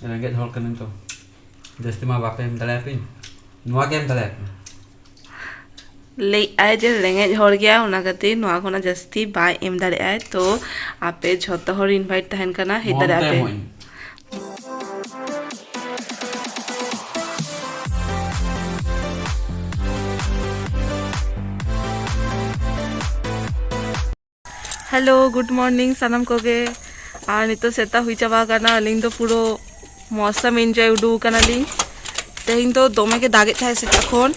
Rengget hol kan itu. Just ma bape em dale pin. Nuwa game dale. ले आए जे रेंगे हर गया उना गति नोआ कोना जस्ती बाय एम दारे आए तो आपे झोतो हर इनवाइट तहन कना हे दारे आपे हेलो गुड मॉर्निंग सनम कोगे और नितो सेता हुई चाबा करना अलिंग तो पूरो मौसम एंजॉय उडू कना लिंग तेहिं तो दोमे के दागे थाय सेता खोन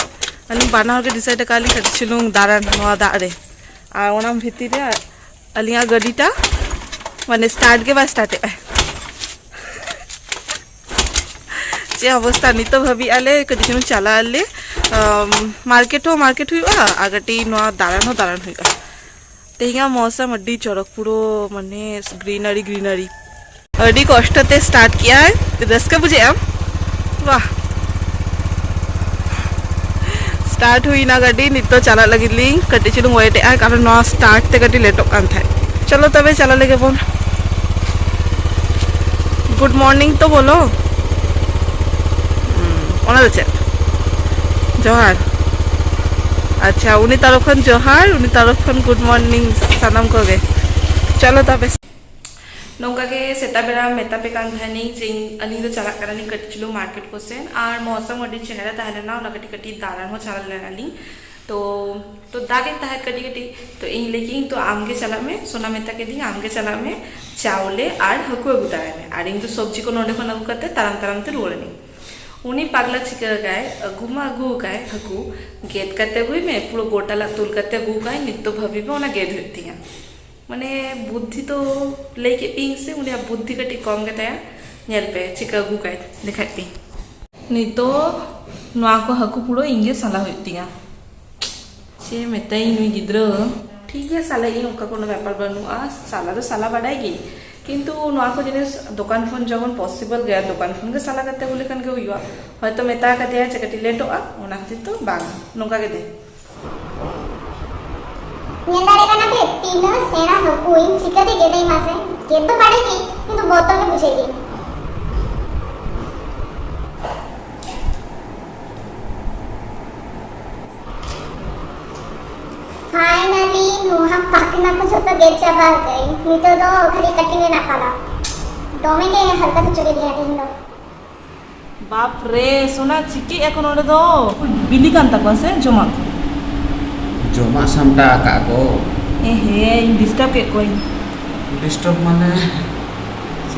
अलिंग बाना हर के डिसाइड काली कटिचुलुंग दारान नोआ दारे और ओनाम भिती रे अलिंगा गडीटा माने स्टार्ट के बाद स्टार्ट है जे अवस्था नितो भाबी आले कटिचुलुंग चला आले मार्केट हुआ आगटी नोआ दारान हुआ तेहिंगा मौसम अड्डी चौरक पूरो माने ग्रीनरी अड्डी कष्टते स्टार्ट किया है रस्का बुझे हम वाह स्टार्ट हुई ना गाड़ी नितो चला लगी लिंग कटी चुलुंग वेट आ कारण नो स्टार्ट ते गाड़ी लेट कान था चलो तबे चला लगे बोल गुड मॉर्निंग तो बोलो ओना दे जोहार अच्छा उनी तरफन जोहार उनी तरफन गुड मॉर्निंग सनम को गे चलो तबे नौका के सेता बेरा मेता पे कान धनी जिंग अनी तो चला करनी कटिचुलुंग मार्केट को से और मौसम अड्डी चेहरा ताहले ना ओना कटी दारान हो चला लेनाली तो दागे ताहे कटी तो इन लेकिन तो आमगे चला में सोना मेता के दिन आमगे चला में चावले और हकु अगुतारे में और इन तो सब्जी को नोडे खन अगु करते ताराम ते रोड़नी उनी पागला चिका गाय अगु गाय हकु गेद करते हुई में पूरा गोटाला तुल करते अगु गाय नित्तो भभी में ओना गेद होती हैं माने बुद्धि तो लेके पिंग से उन्हें बुद्धि कटी कम के तया नेल पे चिका अगु गाय दिखाती नितो नोआ को हकु पूरा इंगे साला होती हैं चे मेता ही नुई गिद्रो ठीक है साला इन उनका कोनो व्यापार बनुआ साला तो साला बढ़ाएगी किंतु नोआ को जिनिस दुकान फोन जगन पॉसिबल गया दुकान फोन के साला करते बोले कन के हुआ हयतो मेता कते है चकटी लेटोआ ओना खातिर तो बांग नोका के दे नेंदारे कना के तीनो सेना हकुइन चिकते गेदई मासे गेद तो पड़ेगी किंतु बोतल में बुझेगी फाइनली नोहा पाकना को जो तो गेद चाबा गई नितो तो घरी कटिंग ना खाला डोमे के हल्का से चले दिया दिन दो बाप रे सोना चिकी এখন ওরে দো বিলি কান্তা পাশে Joma samta kak ko. हे डिस्टर्ब के कोई Disturb mana?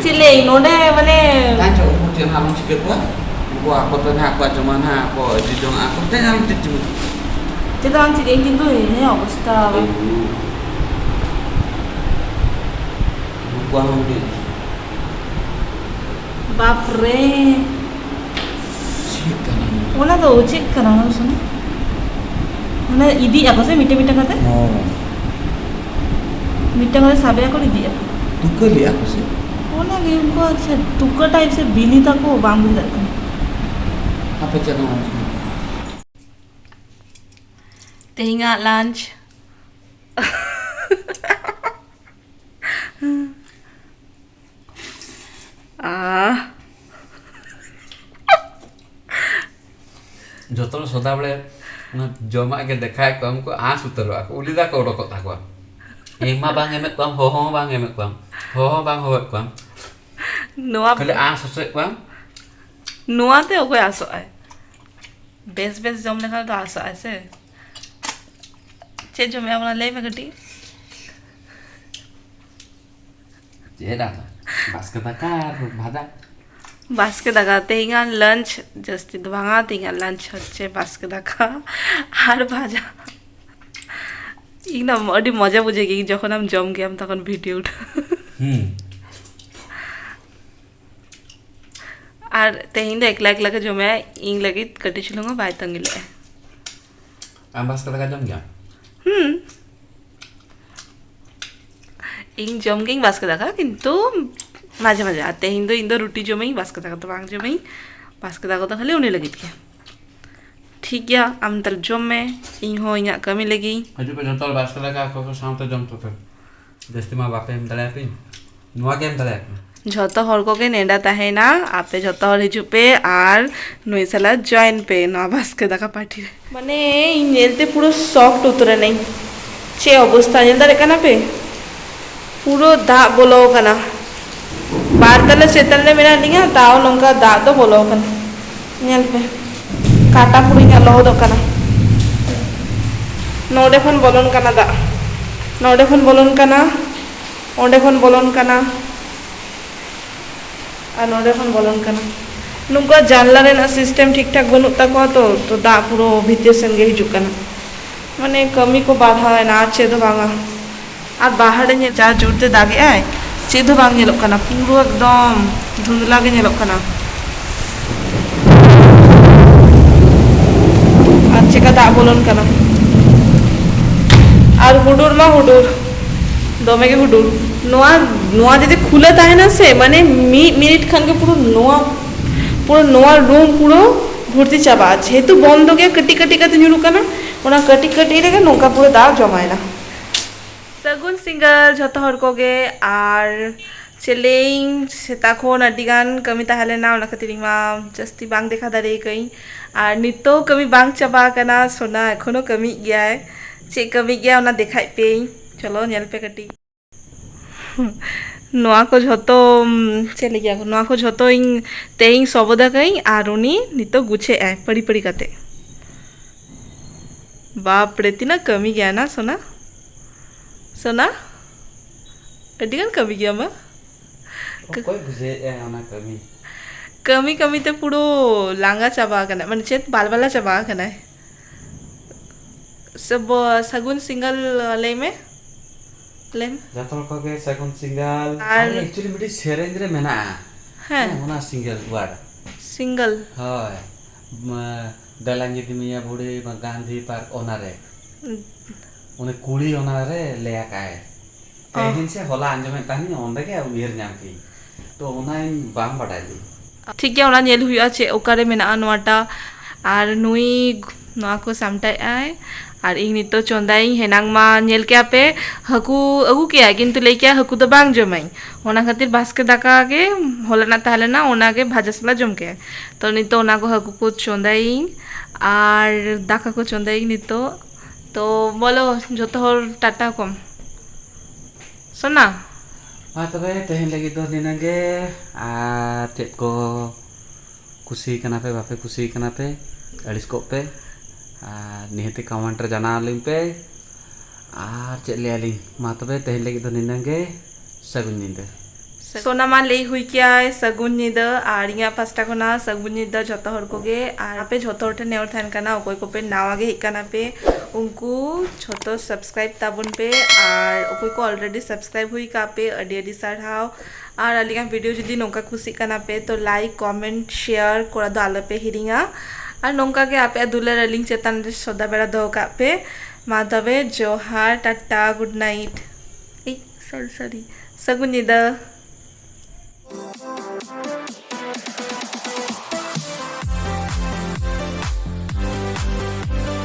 चिले नोडे माने Kanco mungkin halong sikit ko. Ko ako to na ako cuman ha ako di dong aku teh nang ticu. যেটা আমি চিকে কিন্তু এই অবস্থা Ko ang di. बाप रे Sikat. ओना तो चेक कराना सुन মানে ইদি আগছে মিটে খাতে Oh. মিটে খাতে সাবে করে দিয়া Tuka li aku sih. ओना गेम को अच्छा टुका टाइप से बिली तक को बांबू जाता Apa jangan तेहिंगा lunch Jotol soda bale joma ke dekai ko amko as utaro aku ulida ko rokok takwa. Ema bang emet kwam ho bang emet kwam. Ho bang ho kwam. नोआ Kale as sosek kwam. नोआ ते ओको आसो आए base जम लेखा तो आसो आए से चे जो मैं अपना ले में गटी Jeda. Bas ke takar bhada. Baske दगा तेहिंगा लंच जस्ती दवांगा तेहिंगा लंच হচ্ছে बास्के दगा আর ভাজা ইনা অডি মজা বুঝে গই যখন আমি জম গেম তখন ভিডিও উঠা আর তেহিंदा একলা के জমে ইং লাগি কটি ছিলুঙ্গা by তঙ্গিলে Ambas ke takar jam ya. ইং জম গেং বাস্কে দगा কিন্তু माजे आते हिंदो इंदो रुटी जो में बास्के दागा तो बांग जो में बास्के दागा तो खाली उन्हें लगी थी ठीक गया हम तल जो में इन हो इन्या कमी लगी Haju pe jotol baske daga aku ko samte jam to. Desti ma bape em dale pin. Nuwa game dale. झोतो हर को के नेडा तहेना आपे झोतो हर हिजु पे और नुई साला जॉइन पे ना बास्के दाका पार्टी माने नेलते पूरा सॉफ्ट उतरे नहीं चे अवस्था नेल दारे कना पे पूरा दा बोलो कना बार तले चेतन ले मेरा लिया ताओ नंका दा तो बोलो कना नेल पे काटा पूरी नेलो दो कना नोडे खन बोलन कना दा नोडे खन बोलन कना ओंडे खन बोलन कना और नोडे खन बोलन कना नुका जानला रेना सिस्टम ठीक ठाक बनू तको तो दा पूरा भीतर सेन गे हिजु कना माने कमी को बाधा है ना चे दो बांगा और बाहर ने जा जोरते दागे आय चे दो बांग नेलो कना पूरा एकदम धुंधला गे नेलो कना और चेका दा बोलन कना और हुडुर मा हुडुर दमे के हुडुर नोआ नोआ जदि खुले ताहेना से माने मिनिट खान के पूरा नोआ रूम पूरा भर्ती चाबा जेहेतु बंद गया कटी कटी कते ᱧᱩᱨᱩᱜ ᱠᱟᱱᱟ ओना कटी कटी रे नोका पूरा दा जमायना सगुन सिंगल झोतो हर को गे और चेलेइंग सेता खोन अडिगान कमी ताहलेना ओना खातिर मा जस्ती बांग देखा दारे कई और नितो कमी बांग चाबा कना सोना एखोनो कमी गया है चे कमी गया ओना देखाय पे चलो नेल पे कटी नोआ को झोतो चले गया नोआ को झोतो इन तेइंग सबदा कई और उनी नितो गुछे आय पड़ी पड़ी काते बाप रे तीना कमी गया ना सोना सोना अडिगान कमी गया मा कोई बुझे ओना कमी कमी कमी ते पुरो लांगा चाबा कना माने चेत बालबाला चाबा कना सब सगुन सिंगल ले में जतल को के सगुन सिंगल और एक्चुअली मिडी सेरेंज रे मेना हां ओना सिंगल वर्ड सिंगल हाय दलांगी दिमिया बुड़ी गांधी पार्क ओना रे ओने कुड़ी ओना रे लेया काए कहीं से होला अंजमे तानी ओंदे के उयर नाम की तो ओना इन बाम बडाली ठीक है ओना नेल हुआ चे ओकारे मेना नोटा और नुई नोआ को सामटाय आय और इन नितो चोंदाई हेनांग मा नेल के आपे हकू अगु के किंतु ले क्या हकू तो बांग जमाई ओना खातिर बास्के दाका के होलना ताहलेना ओना के भाजसला जम के तो नितो ओना को हकू को चोंदाई और दाका को चोंदाई नितो तो बोलो जोतो हर टाटा कम सोना मा तबे तेहेन लगी दो निनागे आ चेत को कुसी कना पे बापे कुसी कना पे अड़िस को पे निहती कमेंट रे जाना लिंग पे और चेत ले आलिंग मा तबे तेहेन लगी दो निनागे सगुन निंदे सोना मा ले हुई क्या है सगुन निद और इया पास्टा कोना सगुन निद झोतो हर को गे और आपे झोतो हर ठे नेवर थान कना ओकोय को पे नावा गे हिकाना पे उनको झोतो सब्सक्राइब ताबुन पे और ओकोय को ऑलरेडी सब्सक्राइब हुई का पे अडी अडी सारहाव और अलिगा वीडियो जदी नोका खुशी कना पे तो लाइक कमेंट शेयर कोरा दो आलो पे हिरिंगा और नोका के आपे दुलार लिंक चेतन रे सदा बेड़ा दो का पे मा तबे जोहार टाटा गुड नाइट सॉरी सगुन निद